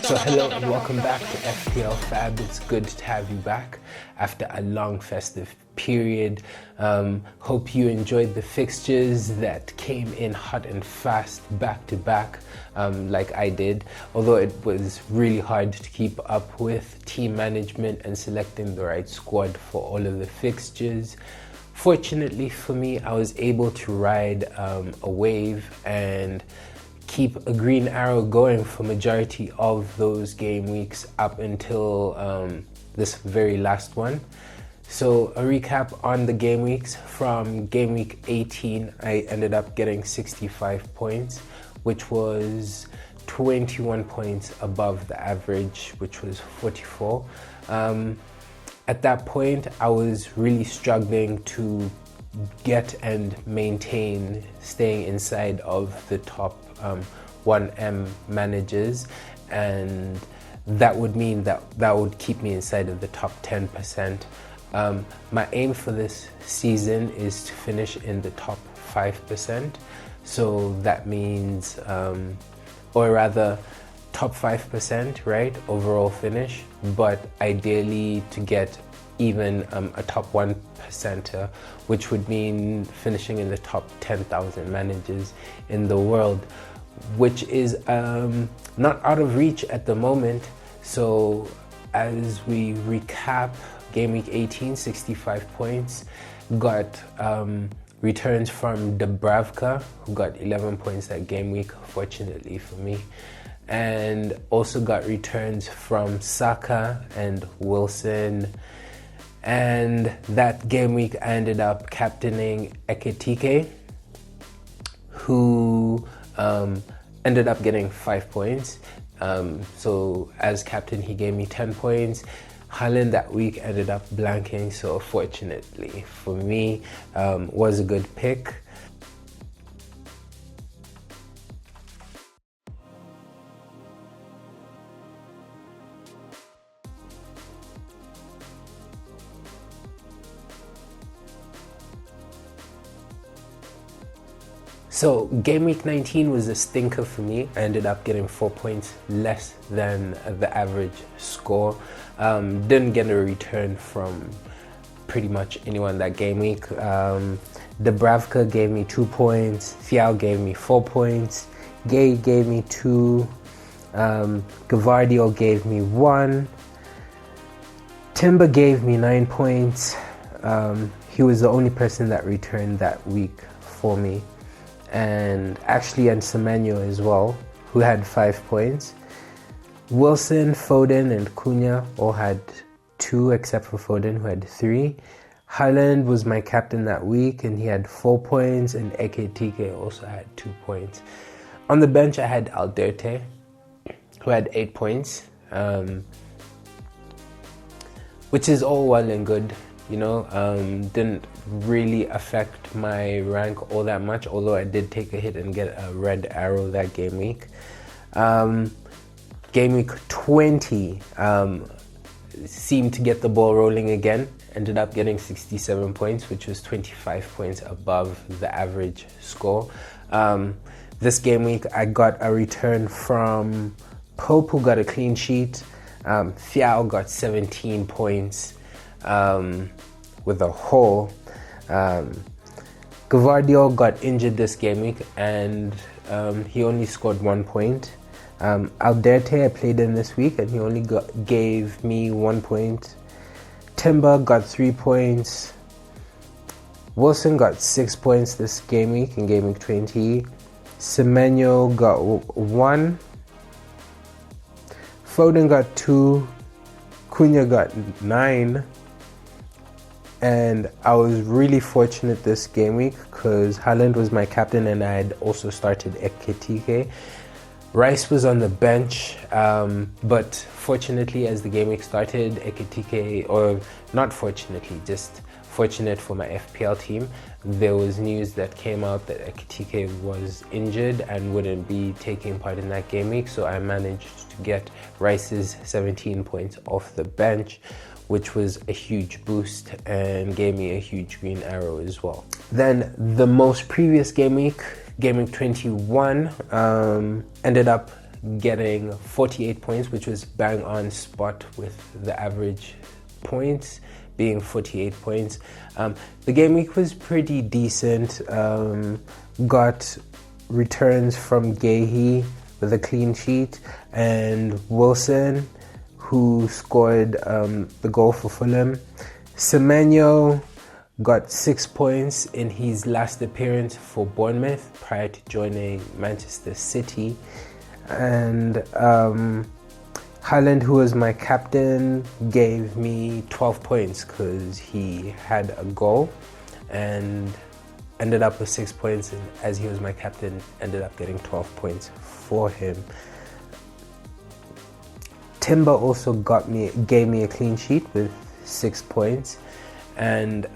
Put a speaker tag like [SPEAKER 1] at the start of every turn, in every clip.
[SPEAKER 1] So hello and welcome back to FPL Fab. It's good to have you back after a long festive period. Hope you enjoyed the fixtures that came in hot and fast back to back like I did, although it was really hard to keep up with team management and selecting the right squad for all of the fixtures. Fortunately for me, I was able to ride a wave and keep a green arrow going for majority of those game weeks up until this very last one. So a recap on the game weeks. From game week 18, I ended up getting 65 points, which was 21 points above the average, which was 44. At that point, I was really struggling to get and maintain staying inside of the top 1M managers, and that would mean that would keep me inside of the top 10%. My aim for this season is to finish in the top 5%, so that means or rather top 5%, right, overall finish, but ideally to get even a top 1%er, which would mean finishing in the top 10,000 managers in the world, which is not out of reach at the moment. So as we recap, game week 18, 65 points, got returns from Dubravka, who got 11 points that game week, fortunately for me, and also got returns from Saka and Wilson. And that game week I ended up captaining Ekitike, who ended up getting 5 points. So as captain, he gave me 10 points. Haaland that week ended up blanking, so fortunately for me, was a good pick. So game week 19 was a stinker for me. I ended up getting 4 points less than the average score. Didn't get a return from pretty much anyone that game week. Dubravka gave me 2 points. Fpl gave me 4 points. Gay gave me 2. Gavardio gave me 1. Timber gave me 9 points. He was the only person that returned that week for me. And actually, and Semenyo as well, who had 5 points. Wilson, Foden, and Cunha all had 2, except for Foden, who had 3. Haaland was my captain that week, and he had 4 points, and Ekitike also had 2 points. On the bench, I had Alderte, who had 8 points, which is all well and good. You know, didn't really affect my rank all that much, although I did take a hit and get a red arrow that game week. Game week 20 seemed to get the ball rolling again, ended up getting 67 points, which was 25 points above the average score. This game week I got a return from Pope, who got a clean sheet. Fiao got 17 points with a haul. Gavardio got injured this game week, and he only scored 1 point. Alderte, I played him this week, and he only gave me 1 point. Timber got 3 points. Wilson got 6 points this game week in game week 20. Semenyo got 1. Foden got 2. Cunha got 9. And I was really fortunate this game week because Haaland was my captain, and I had also started Ekitike. Rice was on the bench, but fortunately as the game week started, Ekitike, or not fortunately, just fortunate for my FPL team, there was news that came out that Ekitike was injured and wouldn't be taking part in that game week, so I managed to get Rice's 17 points off the bench, which was a huge boost and gave me a huge green arrow as well. Then the most previous game week 21, ended up getting 48 points, which was bang on spot with the average points being 48 points. The game week was pretty decent. Got returns from Gahi with a clean sheet and Wilson, who scored the goal for Fulham. Semenyo got 6 points in his last appearance for Bournemouth prior to joining Manchester City. And Haaland, who was my captain, gave me 12 points because he had a goal and ended up with 6 points, and as he was my captain, ended up getting 12 points for him. Timber also gave me a clean sheet with 6 points. And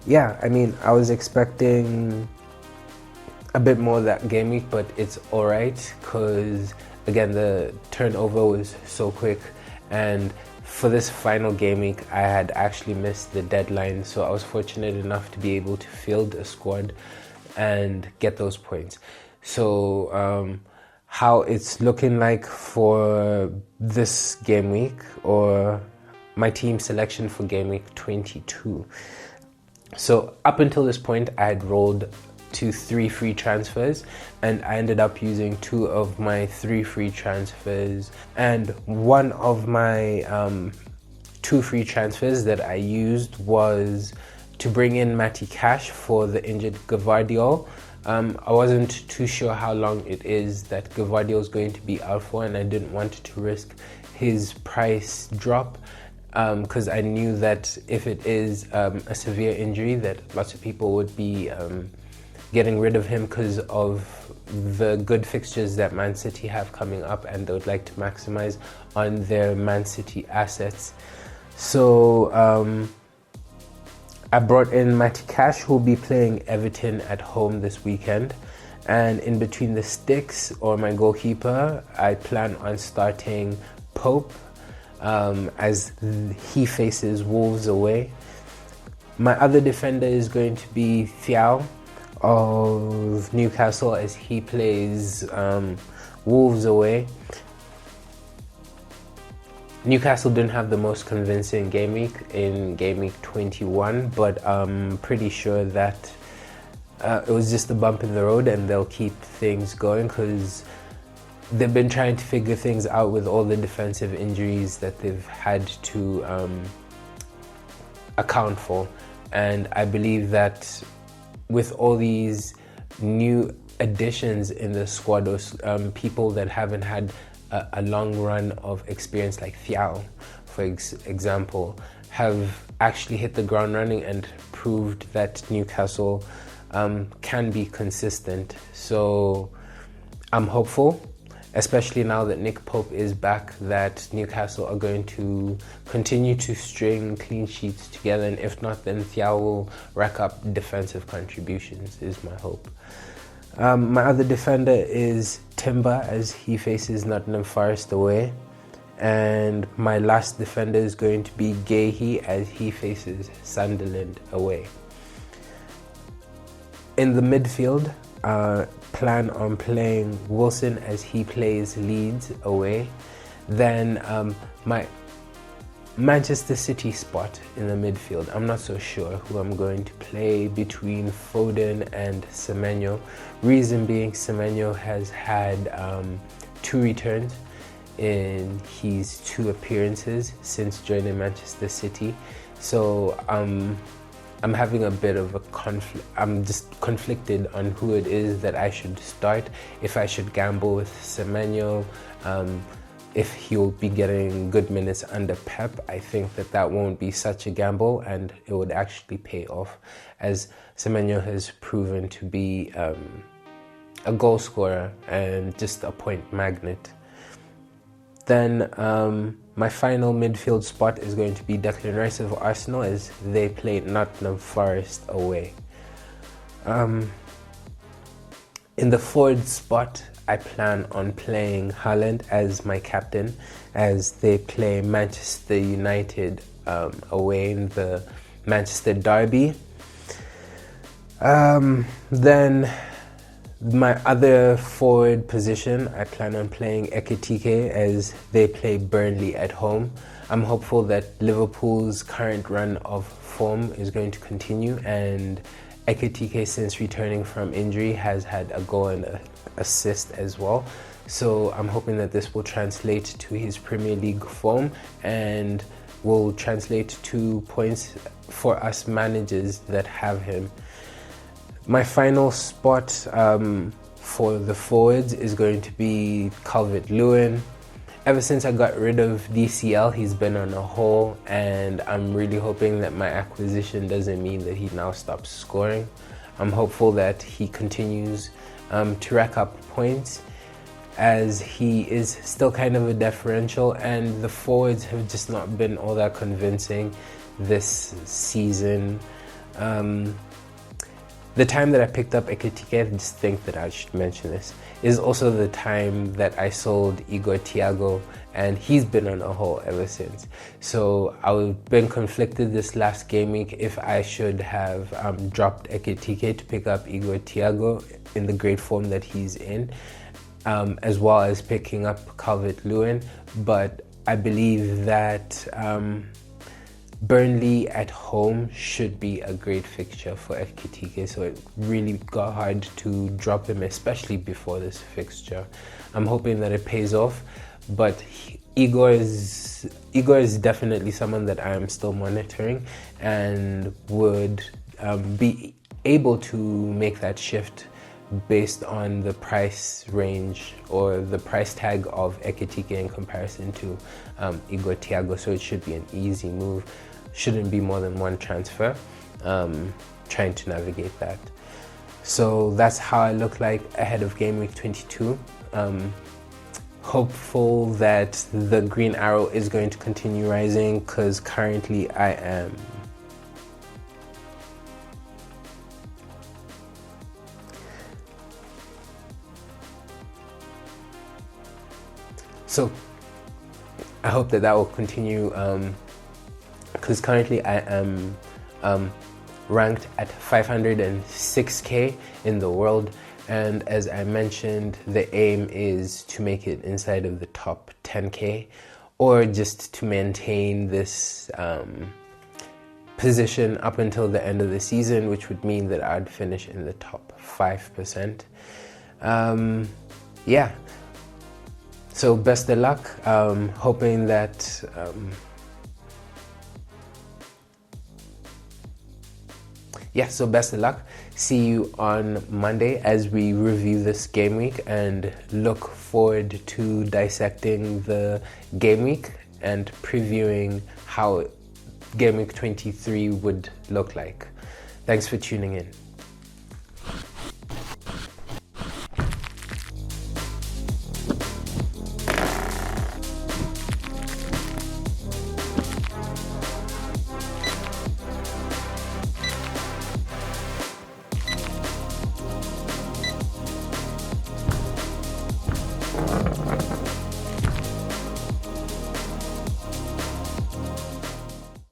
[SPEAKER 1] yeah, I mean, I was expecting a bit more that game week, but it's alright because again the turnover was so quick, and for this final game week I had actually missed the deadline, so I was fortunate enough to be able to field a squad and get those points. So how it's looking like for this game week, or my team selection for game week 22. So up until this point I had rolled to 3 free transfers, and I ended up using 2 of my 3 free transfers, and one of my 2 free transfers that I used was to bring in Matty Cash for the injured Gvardiol. I wasn't too sure how long it is that Gvardiol is going to be out for, and I didn't want to risk his price drop because I knew that if it is a severe injury that lots of people would be getting rid of him because of the good fixtures that Man City have coming up, and they would like to maximize on their Man City assets. So I brought in Matty Cash, who will be playing Everton at home this weekend, and in between the sticks, or my goalkeeper, I plan on starting Pope as he faces Wolves away. My other defender is going to be Thiaw of Newcastle as he plays Wolves away. Newcastle didn't have the most convincing game week in game week 21, but I'm pretty sure that it was just a bump in the road and they'll keep things going because they've been trying to figure things out with all the defensive injuries that they've had to account for. And I believe that with all these new additions in the squad, or people that haven't had a long run of experience, like Thiaw, for example, have actually hit the ground running and proved that Newcastle can be consistent. So I'm hopeful, especially now that Nick Pope is back, that Newcastle are going to continue to string clean sheets together, and if not, then Thiaw will rack up defensive contributions, is my hope. My other defender is Timber as he faces Nottingham Forest away, and my last defender is going to be Gahi as he faces Sunderland away. In the midfield, plan on playing Wilson as he plays Leeds away. Then my Manchester City spot in the midfield, I'm not so sure who I'm going to play between Foden and Semenyo. Reason being, Semenyo has had 2 returns in his 2 appearances since joining Manchester City. So I'm having a bit of a conflict. I'm just conflicted on who it is that I should start. If I should gamble with Semenyo, if he'll be getting good minutes under Pep, I think that won't be such a gamble, and it would actually pay off, as Semenyo has proven to be a goal scorer and just a point magnet. Then my final midfield spot is going to be Declan Rice of Arsenal as they play Nottingham Forest away. In the forward spot, I plan on playing Haaland as my captain as they play Manchester United away in the Manchester Derby. Then my other forward position, I plan on playing Ekitike as they play Burnley at home. I'm hopeful that Liverpool's current run of form is going to continue, and Ekitike, since returning from injury, has had a goal and an assist as well. So I'm hoping that this will translate to his Premier League form and will translate to points for us managers that have him. My final spot for the forwards is going to be Calvert-Lewin. Ever since I got rid of DCL, he's been on a hole, and I'm really hoping that my acquisition doesn't mean that he now stops scoring. I'm hopeful that he continues to rack up points, as he is still kind of a differential, and the forwards have just not been all that convincing this season. The time that I picked up Ekitike, I just think that I should mention this, is also the time that I sold Igor Thiago, and he's been on a hole ever since. So I've been conflicted this last game week if I should have dropped Ekitike to pick up Igor Thiago in the great form that he's in, as well as picking up Calvert-Lewin. But I believe that Burnley at home should be a great fixture for Ekitike, so it really got hard to drop him, especially before this fixture. I'm hoping that it pays off, but Igor is definitely someone that I am still monitoring and would be able to make that shift based on the price range or the price tag of Ekitike in comparison to Igor Thiago, so it should be an easy move. Shouldn't be more than one transfer, trying to navigate that. So that's how I look like ahead of game week 22. Hopeful that the green arrow is going to continue rising, because currently I am. So I hope that will continue, because currently I am ranked at 506k in the world, and as I mentioned, the aim is to make it inside of the top 10k, or just to maintain this position up until the end of the season, which would mean that I'd finish in the top 5%. Yeah, so best of luck. Hoping that so best of luck. See you on Monday as we review this game week, and look forward to dissecting the game week and previewing how game week 23 would look like. Thanks for tuning in.